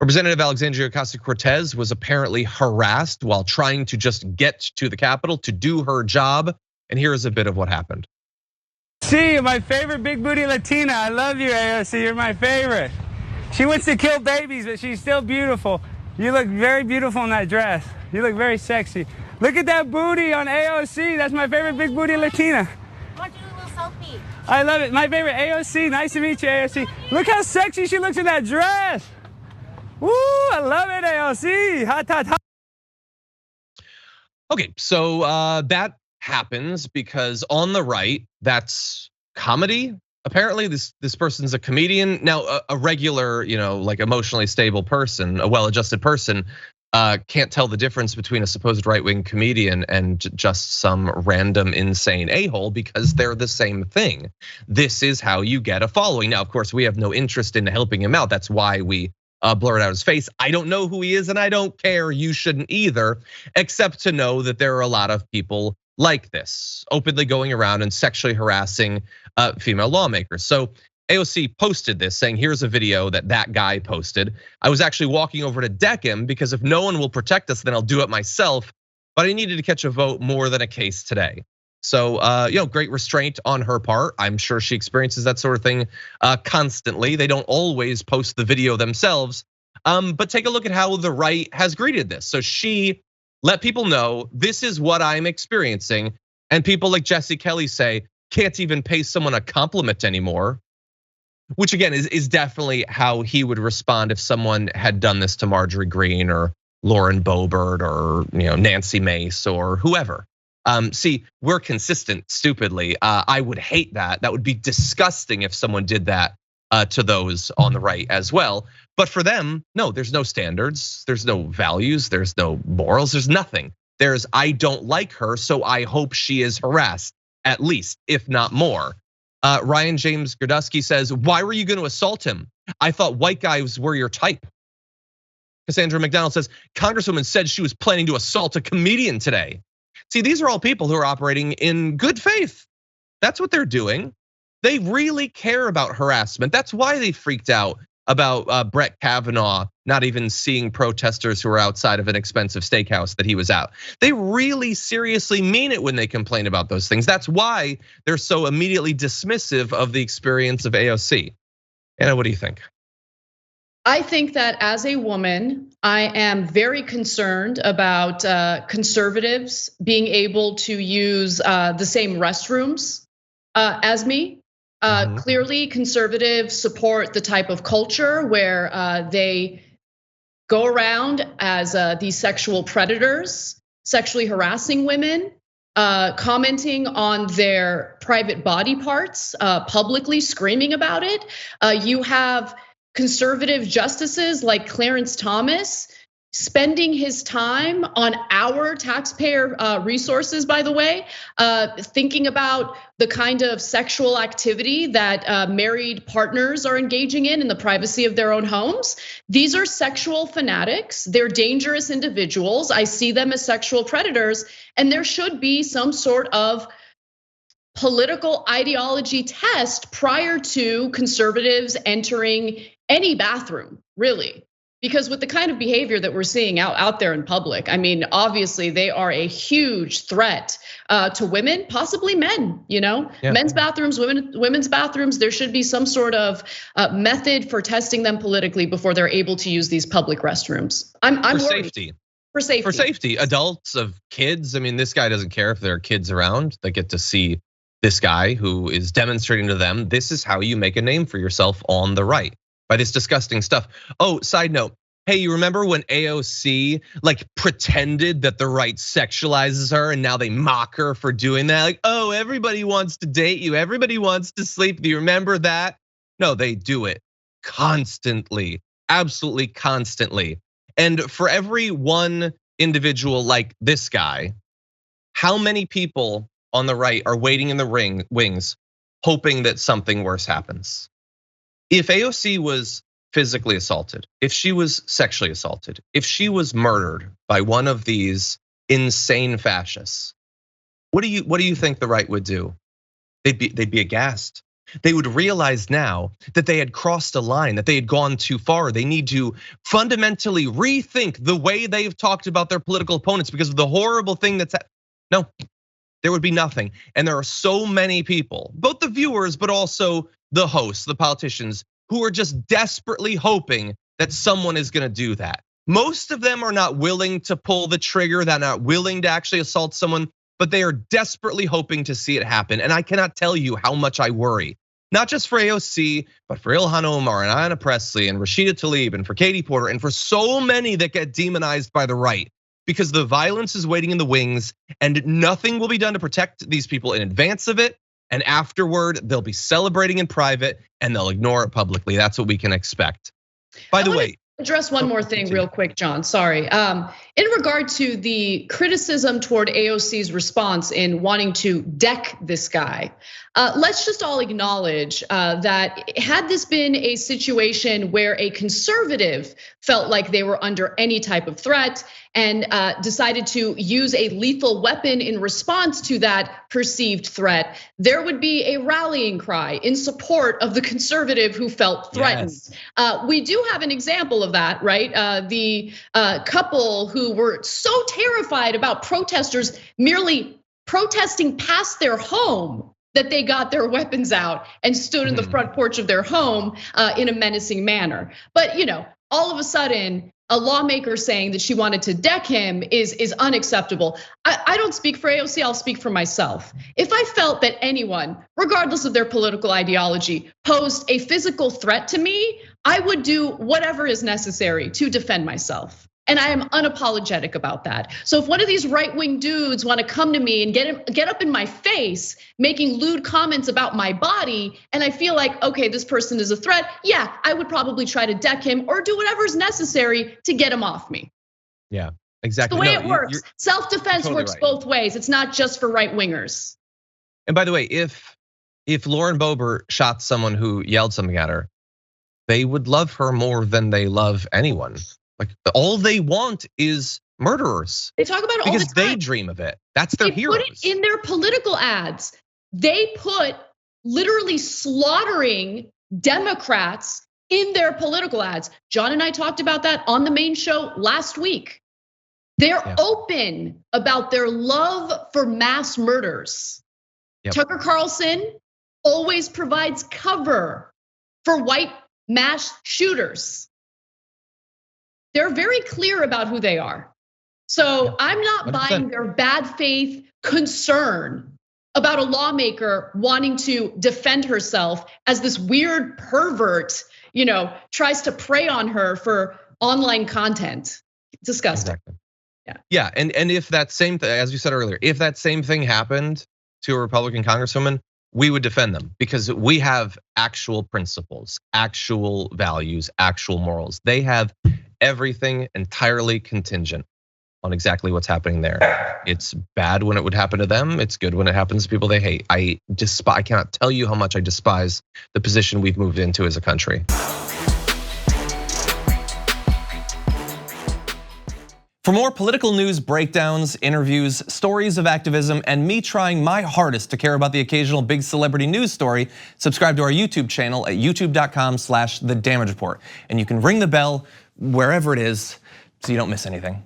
Representative Alexandria Ocasio-Cortez was apparently harassed while trying to just get to the Capitol to do her job. And here is a bit of what happened. See, my favorite big booty Latina. I love you, AOC. You're my favorite. She wants to kill babies, but she's still beautiful. You look very beautiful in that dress. You look very sexy. Look at that booty on AOC. That's my favorite big booty Latina. I want to do a little selfie. I love it. My favorite AOC. Nice to meet you, AOC. Look how sexy she looks in that dress. Woo, I love it, AOC. Hot, hot, hot. Okay, so that happens because on the right, that's comedy. Apparently, this person's a comedian. Now, a regular, like emotionally stable person, a well-adjusted person, can't tell the difference between a supposed right-wing comedian and just some random insane a-hole because they're the same thing. This is how you get a following. Now, of course, we have no interest in helping him out. That's why we blurred out his face. I don't know who he is and I don't care. You shouldn't either, except to know that there are a lot of people like this, openly going around and sexually harassing female lawmakers. So AOC posted this saying, here's a video that guy posted. I was actually walking over to deck him because if no one will protect us, then I'll do it myself. But I needed to catch a vote more than a case today. So, great restraint on her part. I'm sure she experiences that sort of thing constantly. They don't always post the video themselves, but take a look at how the right has greeted this. So she let people know this is what I'm experiencing, and people like Jesse Kelly say can't even pay someone a compliment anymore, which again is definitely how he would respond if someone had done this to Marjorie Greene or Lauren Boebert or Nancy Mace or whoever. See, we're consistent, stupidly. I would hate that. That would be disgusting if someone did that to those on the right as well. But for them, no, there's no standards, there's no values, there's no morals, there's nothing. There's, I don't like her, so I hope she is harassed, at least, if not more. Ryan James Grodusky says, why were you going to assault him? I thought white guys were your type. Cassandra McDonald says, Congresswoman said she was planning to assault a comedian today. See, these are all people who are operating in good faith. That's what they're doing. They really care about harassment. That's why they freaked out about Brett Kavanaugh not even seeing protesters who were outside of an expensive steakhouse that he was at. They really seriously mean it when they complain about those things. That's why they're so immediately dismissive of the experience of AOC. Anna, what do you think? I think that as a woman, I am very concerned about conservatives being able to use the same restrooms as me. Clearly, conservatives support the type of culture where they go around as these sexual predators, sexually harassing women, commenting on their private body parts, publicly screaming about it. You have conservative justices like Clarence Thomas spending his time on our taxpayer resources, by the way, thinking about the kind of sexual activity that married partners are engaging in the privacy of their own homes. These are sexual fanatics. They're dangerous individuals. I see them as sexual predators, and there should be some sort of political ideology test prior to conservatives entering any bathroom, really. Because with the kind of behavior that we're seeing out there in public, I mean, obviously they are a huge threat to women, possibly men, Yeah. Men's bathrooms, women's bathrooms. There should be some sort of method for testing them politically before they're able to use these public restrooms. I'm for worried. safety. For safety. For safety, adults of kids. I mean, this guy doesn't care if there are kids around. They get to see this guy who is demonstrating to them, this is how you make a name for yourself on the right, by this disgusting stuff. Oh, side note, hey, you remember when AOC pretended that the right sexualizes her and now they mock her for doing that? Like, oh, everybody wants to date you, everybody wants to sleep. Do you remember that? No, they do it constantly, absolutely constantly. And for every one individual like this guy, how many people on the right are waiting in the wings, hoping that something worse happens? If AOC was physically assaulted, if she was sexually assaulted, if she was murdered by one of these insane fascists, what do you think the right would do? They'd be aghast. they would realize now that they had crossed a line, that they had gone too far. They need to fundamentally rethink the way they've talked about their political opponents because of the horrible thing that's no, there would be nothing. And there are so many people, both the viewers, but also the hosts, the politicians, who are just desperately hoping that someone is gonna do that. Most of them are not willing to pull the trigger, they're not willing to actually assault someone, but they are desperately hoping to see it happen. And I cannot tell you how much I worry, not just for AOC, but for Ilhan Omar and Ayanna Pressley and Rashida Tlaib and for Katie Porter and for so many that get demonized by the right, because the violence is waiting in the wings and nothing will be done to protect these people in advance of it. And afterward, they'll be celebrating in private and they'll ignore it publicly. That's what we can expect. By the way, address one more thing real quick, John, sorry. In regard to the criticism toward AOC's response in wanting to deck this guy, let's just all acknowledge that had this been a situation where a conservative felt like they were under any type of threat and decided to use a lethal weapon in response to that perceived threat, there would be a rallying cry in support of the conservative who felt threatened. Yes. We do have an example of that, right? The couple who were so terrified about protesters merely protesting past their home that they got their weapons out and stood in the front porch of their home in a menacing manner. But all of a sudden, a lawmaker saying that she wanted to deck him is unacceptable. I don't speak for AOC, I'll speak for myself. If I felt that anyone, regardless of their political ideology, posed a physical threat to me, I would do whatever is necessary to defend myself. And I am unapologetic about that. So if one of these right-wing dudes want to come to me and get up in my face, making lewd comments about my body, and I feel like, okay, this person is a threat, yeah, I would probably try to deck him or do whatever is necessary to get him off me. Yeah, exactly. It's the way it works. Self-defense totally works both ways. It's not just for right-wingers. And by the way, if Lauren Boebert shot someone who yelled something at her, they would love her more than they love anyone. Like all they want is murderers. They talk about it all the time. Because they dream of it. That's their heroes. They put it in their political ads. They put literally slaughtering Democrats in their political ads. John and I talked about that on the main show last week. They're open about their love for mass murders. Tucker Carlson always provides cover for white mass shooters. They're very clear about who they are. So I'm not buying their bad faith concern about a lawmaker wanting to defend herself as this weird pervert, tries to prey on her for online content. Disgusting. Exactly. Yeah, and if that same thing, as you said earlier, if that same thing happened to a Republican congresswoman, we would defend them because we have actual principles, actual values, actual morals. They have everything entirely contingent on exactly what's happening there. It's bad when it would happen to them. It's good when it happens to people they hate. I cannot tell you how much I despise the position we've moved into as a country. For more political news breakdowns, interviews, stories of activism, and me trying my hardest to care about the occasional big celebrity news story, subscribe to our YouTube channel at youtube.com/The Damage Report. And you can ring the bell wherever it is so you don't miss anything.